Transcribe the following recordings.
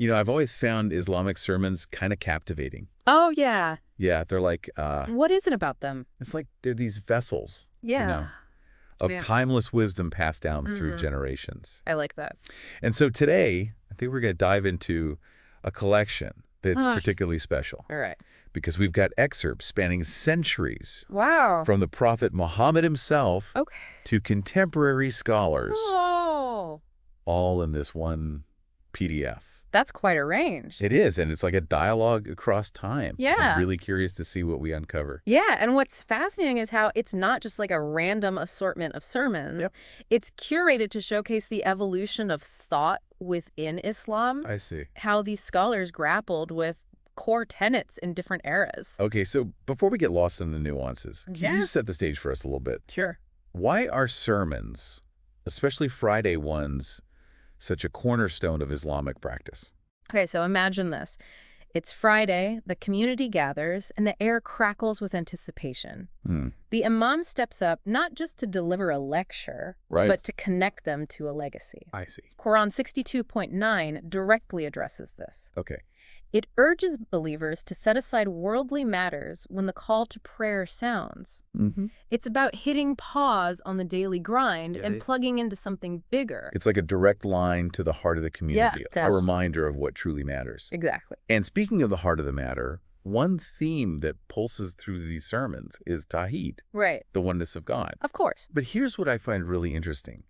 I've always found Islamic sermons kind of captivating. Oh, yeah. Yeah, they're like, What is it about them? it's like they're these vessels, Yeah. of Yeah. timeless wisdom passed down through generations. I like that. And so today, I think we're going to dive into a collection that's particularly special All right. because we've got excerpts spanning centuries Wow. from the Prophet Muhammad himself Okay. to contemporary scholars, Oh, all in this one PDF. that's quite a range. It is, and it's like a dialogue across time. Yeah. I'm really curious to see what we uncover. Yeah, and what's fascinating is how it's not just like a random assortment of sermons. Yep. It's curated to showcase the evolution of thought within Islam, I see. how these scholars grappled with core tenets in different eras. Okay, so before we get lost in the nuances, can Yeah. you set the stage for us a little bit? Sure. Why are sermons, especially Friday ones, such a cornerstone of Islamic practice? Okay, so imagine this. It's Friday, the community gathers, and the air crackles with anticipation. The imam steps up not just to deliver a lecture, Right. but to connect them to a legacy. I see. Quran 62.9 directly addresses this. Okay. It urges believers to set aside worldly matters when the call to prayer sounds. It's about hitting pause on the daily grind and plugging into something bigger. It's like a direct line to the heart of the community, it a does. reminder of what truly matters. Exactly. And speaking of the heart of the matter, one theme that pulses through these sermons is Tawheed, Right. the oneness of God. Of course. But here's what I find really interesting.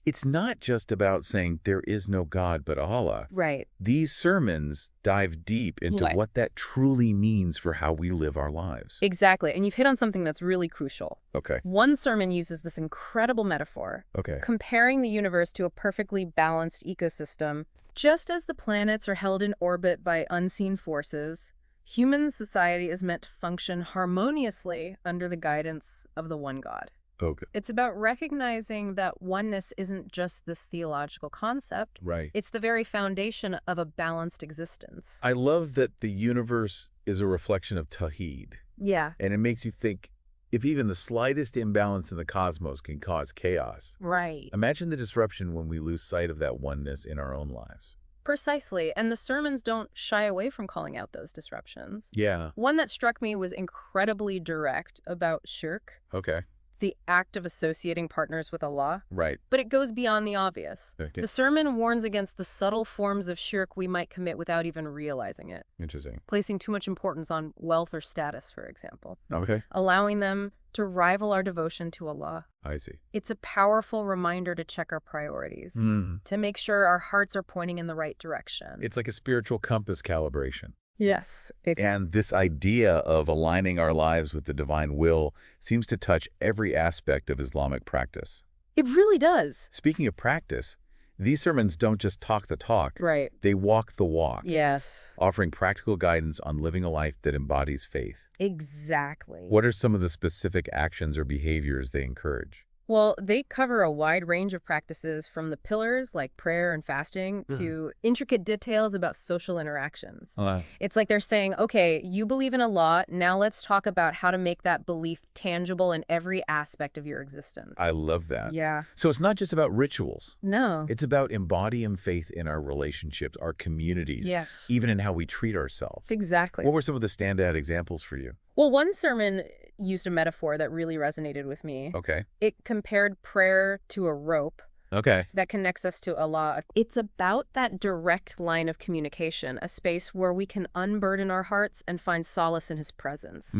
It's not just about saying there is no God but Allah. Right. These sermons dive deep into Right. what that truly means for how we live our lives. Exactly. And you've hit on something that's really crucial. Okay. One sermon uses this incredible metaphor, Okay. comparing the universe to a perfectly balanced ecosystem. Just as the planets are held in orbit by unseen forces, human society is meant to function harmoniously under the guidance of the one God. Okay. It's about recognizing that oneness isn't just this theological concept. Right. It's the very foundation of a balanced existence. I love that the universe is a reflection of Tawheed. Yeah. And it makes you think, if even the slightest imbalance in the cosmos can cause chaos, Right. imagine the disruption when we lose sight of that oneness in our own lives. Precisely. And the sermons don't shy away from calling out those disruptions. Yeah. One that struck me was incredibly direct about shirk, Okay. the act of associating partners with Allah. Right. But it goes beyond the obvious. Okay. The sermon warns against the subtle forms of shirk we might commit without even realizing it. Interesting. Placing too much importance on wealth or status, for example. Okay. Allowing them to rival our devotion to Allah. I see. It's a powerful reminder to check our priorities, to make sure our hearts are pointing in the right direction. It's like a spiritual compass calibration. Yes. And this idea of aligning our lives with the divine will seems to touch every aspect of Islamic practice. It really does. Speaking of practice, these sermons don't just talk the talk. Right. They walk the walk, Yes. offering practical guidance on living a life that embodies faith. Exactly. What are some of the specific actions or behaviors they encourage? Well, they cover a wide range of practices from the pillars like prayer and fasting to intricate details about social interactions. It's like they're saying, okay, you believe in Allah, now let's talk about how to make that belief tangible in every aspect of your existence. I love that. Yeah. So it's not just about rituals. No. It's about embodying faith in our relationships, our communities, Yes. even in how we treat ourselves. Exactly. What were some of the standout examples for you? Well, one sermon used a metaphor that really resonated with me. Okay. It compared prayer to a rope Okay. that connects us to Allah. It's about that direct line of communication, a space where we can unburden our hearts and find solace in His presence.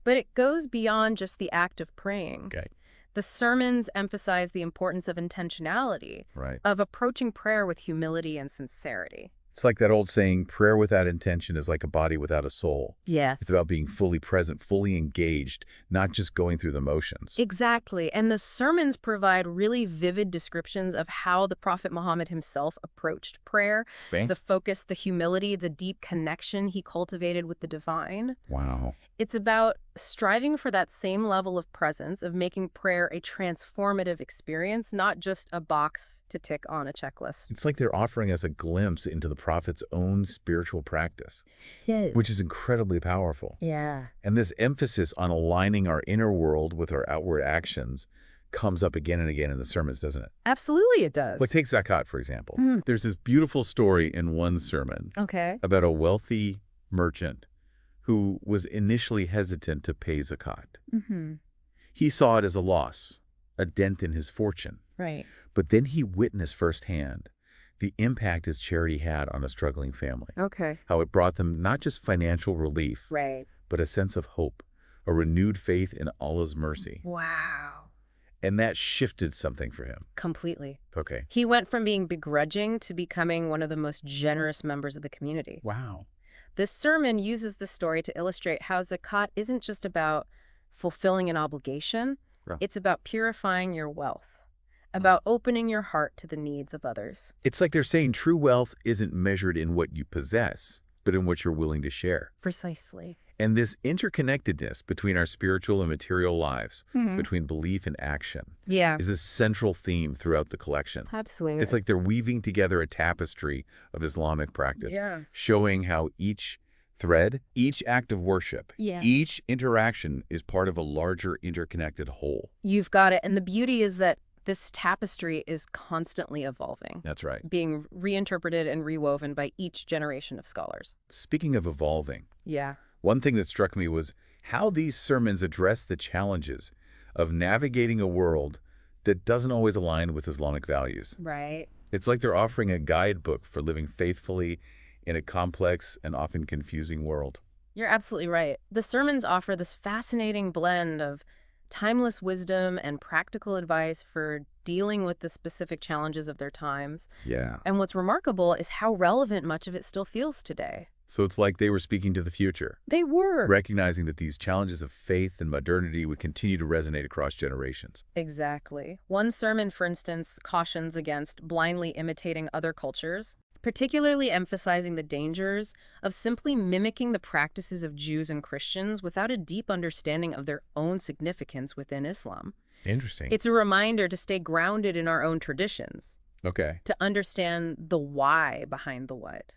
But it goes beyond just the act of praying. Okay. The sermons emphasize the importance of intentionality, Right. of approaching prayer with humility and sincerity. It's like that old saying, prayer without intention is like a body without a soul. Yes. It's about being fully present, fully engaged, not just going through the motions. Exactly. And the sermons provide really vivid descriptions of how the Prophet Muhammad himself approached prayer, Okay. the focus, the humility, the deep connection he cultivated with the divine. Wow. It's about striving for that same level of presence, of making prayer a transformative experience, not just a box to tick on a checklist. It's like they're offering us a glimpse into the Prophet's own spiritual practice, Yes. which is incredibly powerful. Yeah. And this emphasis on aligning our inner world with our outward actions comes up again and again in the sermons, doesn't it? Absolutely it does. Like take zakat, for example. There's this beautiful story in one sermon about a wealthy merchant who was initially hesitant to pay zakat. He saw it as a loss, a dent in his fortune. Right. But then he witnessed firsthand the impact his charity had on a struggling family. How it brought them not just financial relief, but a sense of hope, a renewed faith in Allah's mercy. Wow. And that shifted something for him. Completely. Okay. He went from being begrudging to becoming one of the most generous members of the community. Wow. This sermon uses this story to illustrate how zakat isn't just about fulfilling an obligation. It's about purifying your wealth, about opening your heart to the needs of others. It's like they're saying true wealth isn't measured in what you possess, but in what you're willing to share. Precisely. And this interconnectedness between our spiritual and material lives, between belief and action, is a central theme throughout the collection. Absolutely. It's like they're weaving together a tapestry of Islamic practice, showing how each thread, each act of worship, each interaction is part of a larger interconnected whole. You've got it. And the beauty is that this tapestry is constantly evolving. That's right. Being reinterpreted and rewoven by each generation of scholars. Speaking of evolving, Yeah. one thing that struck me was how these sermons address the challenges of navigating a world that doesn't always align with Islamic values. Right. It's like they're offering a guidebook for living faithfully in a complex and often confusing world. You're absolutely right. The sermons offer this fascinating blend of timeless wisdom and practical advice for dealing with the specific challenges of their times. Yeah. And what's remarkable is how relevant much of it still feels today. So it's like they were speaking to the future, They were. recognizing that these challenges of faith and modernity would continue to resonate across generations. Exactly. One sermon, for instance, cautions against blindly imitating other cultures, particularly emphasizing the dangers of simply mimicking the practices of Jews and Christians without a deep understanding of their own significance within Islam. Interesting. It's a reminder to stay grounded in our own traditions, Okay. to understand the why behind the what.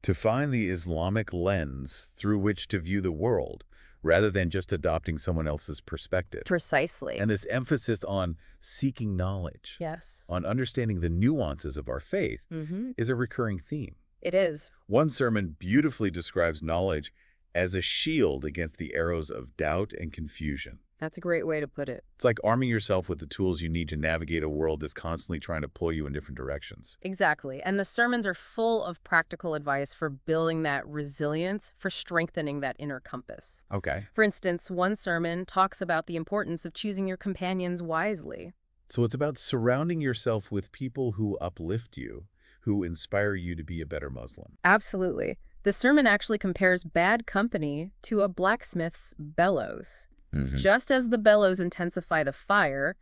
To find the Islamic lens through which to view the world, rather than just adopting someone else's perspective. Precisely. And this emphasis on seeking knowledge, Yes. on understanding the nuances of our faith, Mm-hmm. is a recurring theme. It is. One sermon beautifully describes knowledge as a shield against the arrows of doubt and confusion. That's a great way to put it. It's like arming yourself with the tools you need to navigate a world that's constantly trying to pull you in different directions. Exactly. And the sermons are full of practical advice for building that resilience, for strengthening that inner compass. Okay. For instance, one sermon talks about the importance of choosing your companions wisely. So it's about surrounding yourself with people who uplift you, who inspire you to be a better Muslim. Absolutely. The sermon actually compares bad company to a blacksmith's bellows. Just as the bellows intensify the fire,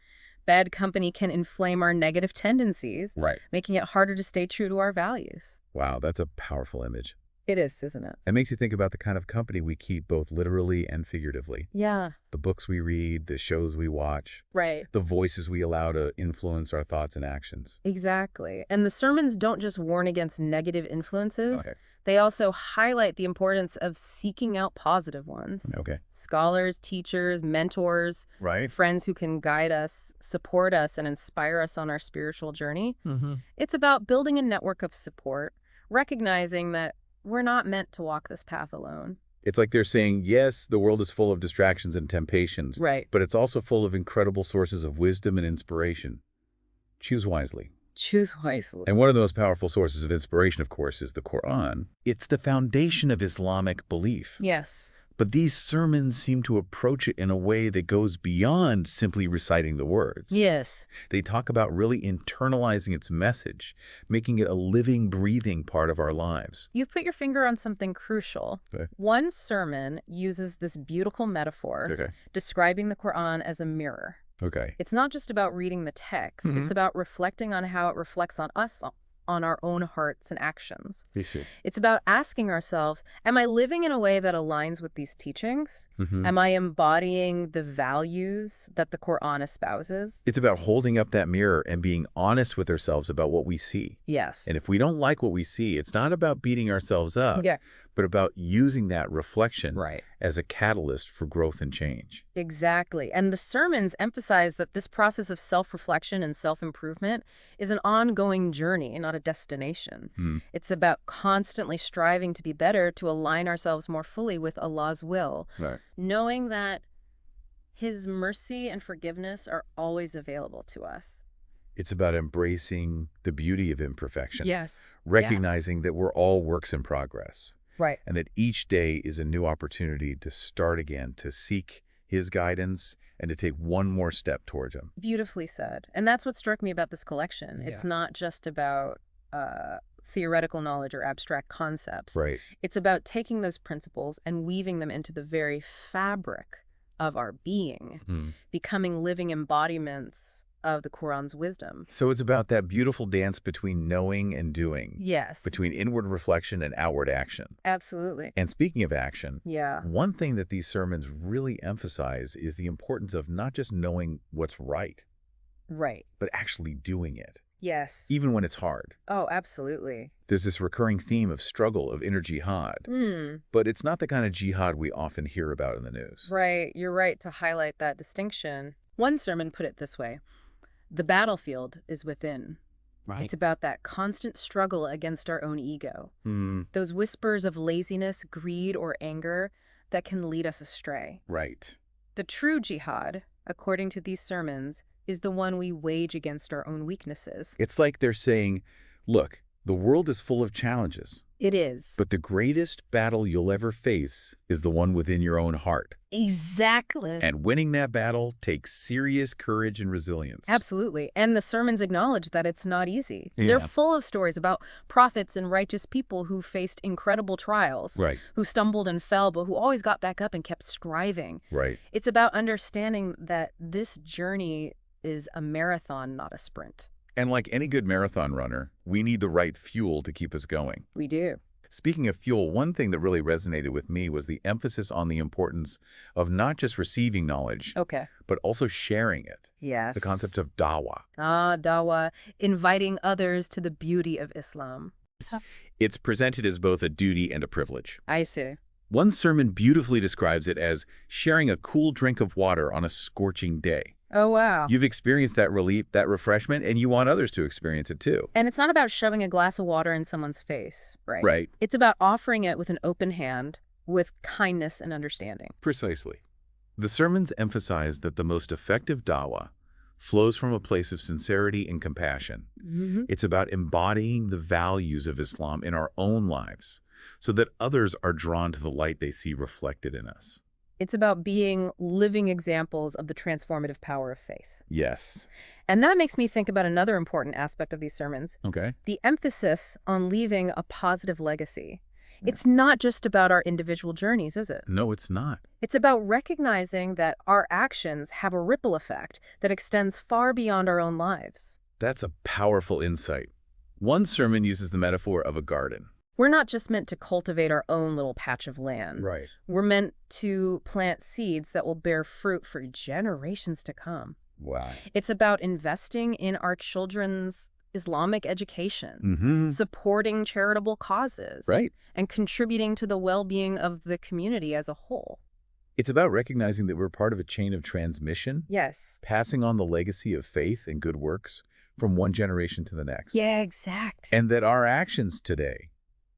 bad company can inflame our negative tendencies, Right. making it harder to stay true to our values. Wow, that's a powerful image. It is, isn't it? It makes you think about the kind of company we keep both literally and figuratively. Yeah. The books we read, the shows we watch, Right. the voices we allow to influence our thoughts and actions. Exactly. And the sermons don't just warn against negative influences. Okay. They also highlight the importance of seeking out positive ones. Okay. Scholars, teachers, mentors, Right. friends who can guide us, support us, and inspire us on our spiritual journey. It's about building a network of support, recognizing that we're not meant to walk this path alone. It's like they're saying, yes, the world is full of distractions and temptations, Right. but it's also full of incredible sources of wisdom and inspiration. Choose wisely. Choose wisely. And one of the most powerful sources of inspiration, of course, is the Quran. It's the foundation of Islamic belief. Yes. But these sermons seem to approach it in a way that goes beyond simply reciting the words. Yes. They talk about really internalizing its message, making it a living, breathing part of our lives. You've put your finger on something crucial. Okay. One sermon uses this beautiful metaphor, Okay. describing the Quran as a mirror. Okay. It's not just about reading the text. It's about reflecting on how it reflects on us, on our own hearts and actions. It's about asking ourselves, am I living in a way that aligns with these teachings? Am I embodying the values that the Quran espouses? It's about holding up that mirror and being honest with ourselves about what we see. Yes. And if we don't like what we see, it's not about beating ourselves up, Yeah. but about using that reflection Right. as a catalyst for growth and change. Exactly. And the sermons emphasize that this process of self-reflection and self-improvement is an ongoing journey, not a destination. It's about constantly striving to be better, to align ourselves more fully with Allah's will, Right. knowing that His mercy and forgiveness are always available to us. It's about embracing the beauty of imperfection. Yes. Recognizing that we're all works in progress. Right. And that each day is a new opportunity to start again, to seek His guidance, and to take one more step towards Him. Beautifully said. And that's what struck me about this collection. Yeah. It's not just about theoretical knowledge or abstract concepts. Right. It's about taking those principles and weaving them into the very fabric of our being, becoming living embodiments of the Quran's wisdom. So it's about that beautiful dance between knowing and doing. Yes. Between inward reflection and outward action. Absolutely. And speaking of action, yeah, one thing that these sermons really emphasize is the importance of not just knowing what's right, but actually doing it. Yes. Even when it's hard. Oh, absolutely. There's this recurring theme of struggle, of inner jihad. But it's not the kind of jihad we often hear about in the news. Right. You're right to highlight that distinction. One sermon put it this way: the battlefield is within. Right. It's about that constant struggle against our own ego. Those whispers of laziness, greed, or anger that can lead us astray. Right. The true jihad, according to these sermons, is the one we wage against our own weaknesses. It's like they're saying, look, the world is full of challenges. It is. But the greatest battle you'll ever face is the one within your own heart. Exactly. And winning that battle takes serious courage and resilience. Absolutely. And the sermons acknowledge that it's not easy. Yeah. They're full of stories about prophets and righteous people who faced incredible trials, Right. who stumbled and fell, but who always got back up and kept striving. Right. It's about understanding that this journey is a marathon, not a sprint. And like any good marathon runner, we need the right fuel to keep us going. We do. Speaking of fuel, one thing that really resonated with me was the emphasis on the importance of not just receiving knowledge, but also sharing it. Yes. The concept of dawah. Dawah, inviting others to the beauty of Islam. It's presented as both a duty and a privilege. I see. One sermon beautifully describes it as sharing a cool drink of water on a scorching day. Oh, wow. You've experienced that relief, that refreshment, and you want others to experience it too. And it's not about shoving a glass of water in someone's face, right? Right. It's about offering it with an open hand, with kindness and understanding. Precisely. The sermons emphasize that the most effective dawah flows from a place of sincerity and compassion. It's about embodying the values of Islam in our own lives so that others are drawn to the light they see reflected in us. It's about being living examples of the transformative power of faith. Yes. And that makes me think about another important aspect of these sermons. Okay. The emphasis on leaving a positive legacy. It's not just about our individual journeys, is it? No, it's not. It's about recognizing that our actions have a ripple effect that extends far beyond our own lives. That's a powerful insight. One sermon uses the metaphor of a garden. We're not just meant to cultivate our own little patch of land. Right. We're meant to plant seeds that will bear fruit for generations to come. Wow. It's about investing in our children's Islamic education, supporting charitable causes, right, and contributing to the well-being of the community as a whole. It's about recognizing that we're part of a chain of transmission. Yes. Passing on the legacy of faith and good works from one generation to the next. Yeah, exact. And that our actions today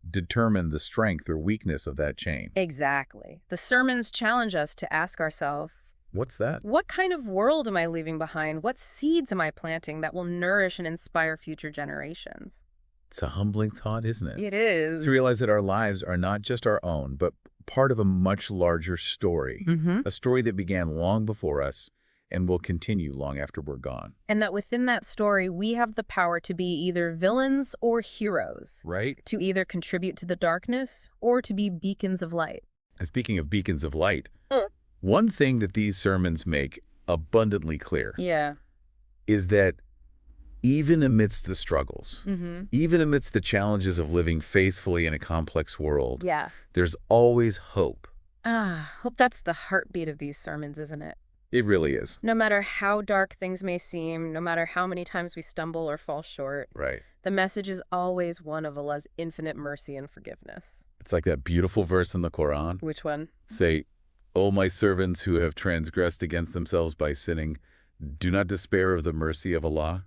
determine the strength or weakness of that chain. Exactly. The sermons challenge us to ask ourselves, what's that? What kind of world am I leaving behind? What seeds am I planting that will nourish and inspire future generations? It's a humbling thought, isn't it? It is. To realize that our lives are not just our own, but part of a much larger story. A story that began long before us and will continue long after we're gone. And that within that story, we have the power to be either villains or heroes. Right. To either contribute to the darkness or to be beacons of light. And speaking of beacons of light, one thing that these sermons make abundantly clear is that even amidst the struggles, even amidst the challenges of living faithfully in a complex world, there's always hope. Hope that's the heartbeat of these sermons, isn't it? It really is. No matter how dark things may seem, no matter how many times we stumble or fall short, The message is always one of Allah's infinite mercy and forgiveness. It's like that beautiful verse in the Quran. Which one? Say, "O my servants who have transgressed against themselves by sinning, do not despair of the mercy of Allah.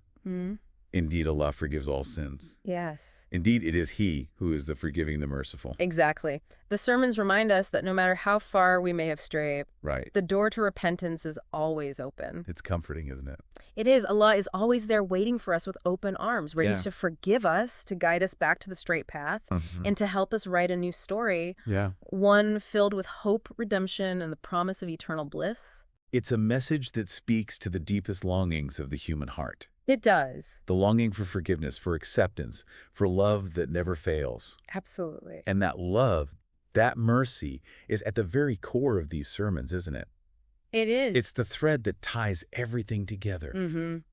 Indeed, Allah forgives all sins." Yes. Indeed, it is He who is the forgiving, the merciful. Exactly. The sermons remind us that no matter how far we may have strayed, Right. the door to repentance is always open. It's comforting, isn't it? It is. Allah is always there waiting for us with open arms, ready to forgive us, to guide us back to the straight path, and to help us write a new story. Yeah. One filled with hope, redemption, and the promise of eternal bliss. It's a message that speaks to the deepest longings of the human heart. It does. The longing for forgiveness, for acceptance, for love that never fails. Absolutely. And that love, that mercy, is at the very core of these sermons, isn't it? It is. It's the thread that ties everything together.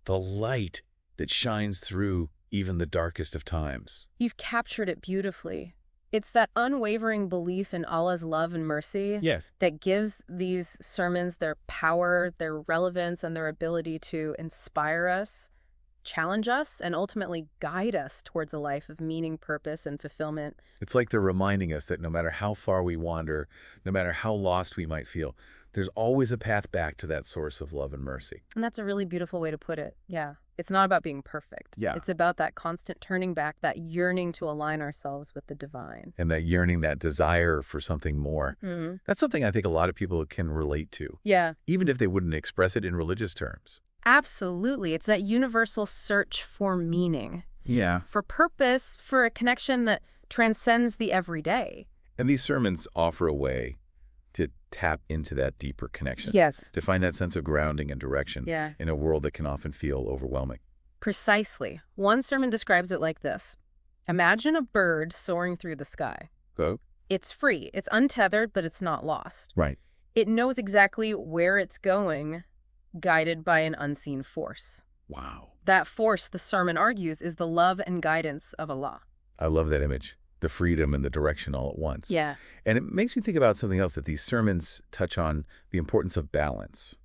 The light that shines through even the darkest of times. You've captured it beautifully. It's that unwavering belief in Allah's love and mercy that gives these sermons their power, their relevance, and their ability to inspire us, challenge us, and ultimately guide us towards a life of meaning, purpose, and fulfillment. It's like they're reminding us that no matter how far we wander, no matter how lost we might feel, there's always a path back to that source of love and mercy. And that's a really beautiful way to put it. Yeah. It's not about being perfect. Yeah. It's about that constant turning back, that yearning to align ourselves with the divine. And that yearning, that desire for something more. That's something I think a lot of people can relate to. Yeah. Even if they wouldn't express it in religious terms. Absolutely. It's that universal search for meaning. Yeah. For purpose, for a connection that transcends the everyday. And these sermons offer a way to tap into that deeper connection. Yes. To find that sense of grounding and direction Yeah. in a world that can often feel overwhelming. Precisely. One sermon describes it like this. Imagine a bird soaring through the sky. Go. It's free. It's untethered, but it's not lost. Right. It knows exactly where it's going, guided by an unseen force. Wow. That force, the sermon argues, is the love and guidance of Allah. I love that image. The freedom and the direction all at once. Yeah. And it makes me think about something else, that these sermons touch on the importance of balance.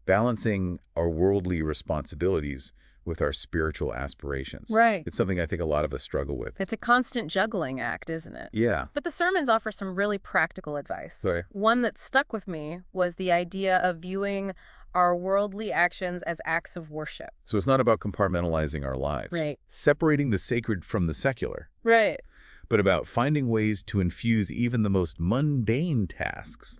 Balancing our worldly responsibilities with our spiritual aspirations. Right. It's something I think a lot of us struggle with. It's a constant juggling act, isn't it? Yeah. But the sermons offer some really practical advice. Sorry. One that stuck with me was the idea of viewing our worldly actions as acts of worship. So it's not about compartmentalizing our lives. Right. Separating the sacred from the secular. Right. But about finding ways to infuse even the most mundane tasks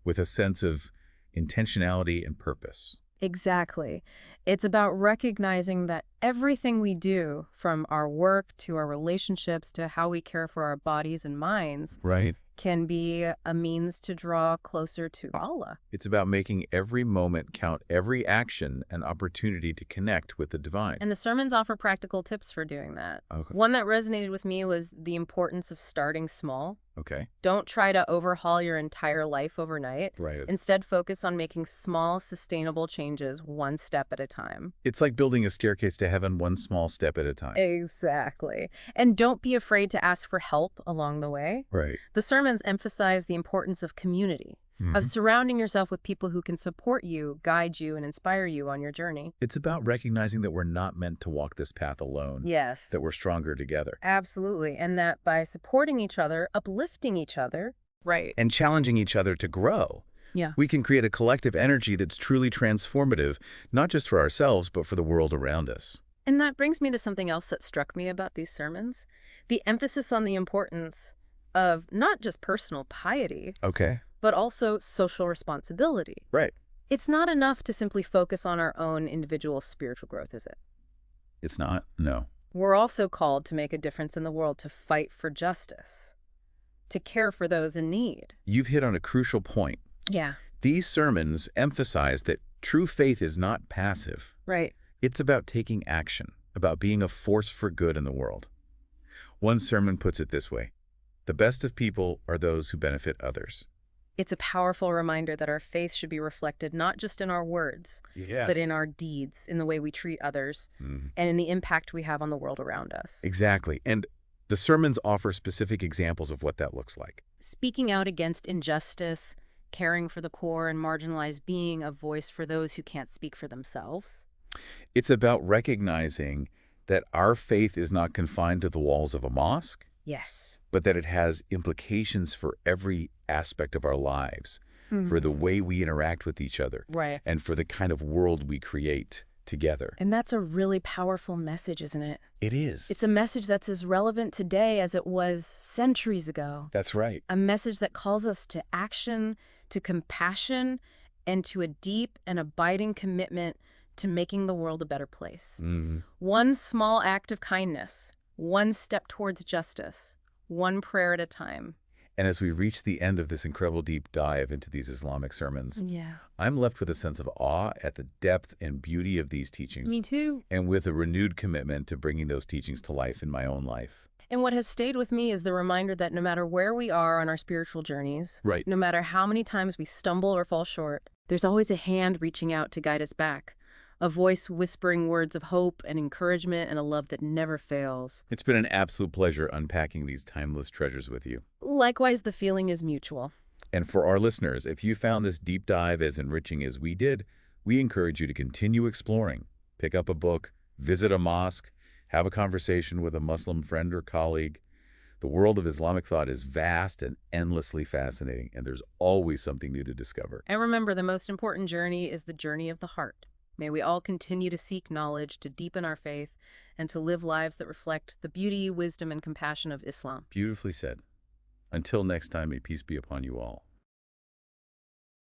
with a sense of intentionality and purpose. Exactly. It's about recognizing that everything we do, from our work to our relationships to how we care for our bodies and minds, Right. can be a means to draw closer to Allah. It's about making every moment count, every action an opportunity to connect with the divine. And the sermons offer practical tips for doing that. Okay. One that resonated with me was the importance of starting small. Okay. Don't try to overhaul your entire life overnight. Right. Instead, focus on making small, sustainable changes one step at a time. It's like building a staircase to heaven one small step at a time. Exactly. And don't be afraid to ask for help along the way. Right. The sermons emphasize the importance of community, of surrounding yourself with people who can support you, guide you, and inspire you on your journey. It's about recognizing that we're not meant to walk this path alone. Yes. That we're stronger together. Absolutely. And that by supporting each other, uplifting each other. Right. And challenging each other to grow. Yeah. We can create a collective energy that's truly transformative, not just for ourselves, but for the world around us. And that brings me to something else that struck me about these sermons. The emphasis on the importance of not just personal piety, Okay. but also social responsibility. Right. It's not enough to simply focus on our own individual spiritual growth, is it? It's not? No. We're also called to make a difference in the world, to fight for justice, to care for those in need. You've hit on a crucial point. Yeah. These sermons emphasize that true faith is not passive. Right. It's about taking action, about being a force for good in the world. One sermon puts it this way: the best of people are those who benefit others. It's a powerful reminder that our faith should be reflected not just in our words, but in our deeds, in the way we treat others, and in the impact we have on the world around us. Exactly. And the sermons offer specific examples of what that looks like. Speaking out against injustice, caring for the poor and marginalized, being a voice for those who can't speak for themselves. It's about recognizing That our faith is not confined to the walls of a mosque. Yes. But that it has implications for every aspect of our lives, for the way we interact with each other, Right. and for the kind of world we create together. And that's a really powerful message, isn't it? It is. It's a message that's as relevant today as it was centuries ago. That's right. A message that calls us to action, to compassion, and to a deep and abiding commitment to making the world a better place. One small act of kindness, one step towards justice, one prayer at a time. And as we reach the end of this incredible deep dive into these Islamic sermons, I'm left with a sense of awe at the depth and beauty of these teachings. Me too. And with a renewed commitment to bringing those teachings to life in my own life. And what has stayed with me is the reminder that no matter where we are on our spiritual journeys, no matter how many times we stumble or fall short, there's always a hand reaching out to guide us back. A voice whispering words of hope and encouragement and a love that never fails. It's been an absolute pleasure unpacking these timeless treasures with you. Likewise, the feeling is mutual. And for our listeners, if you found this deep dive as enriching as we did, we encourage you to continue exploring. Pick up a book, visit a mosque, have a conversation with a Muslim friend or colleague. The world of Islamic thought is vast and endlessly fascinating, and there's always something new to discover. And remember, the most important journey is the journey of the heart. May we all continue to seek knowledge, to deepen our faith, and to live lives that reflect the beauty, wisdom, and compassion of Islam. Beautifully said. Until next time, may peace be upon you all.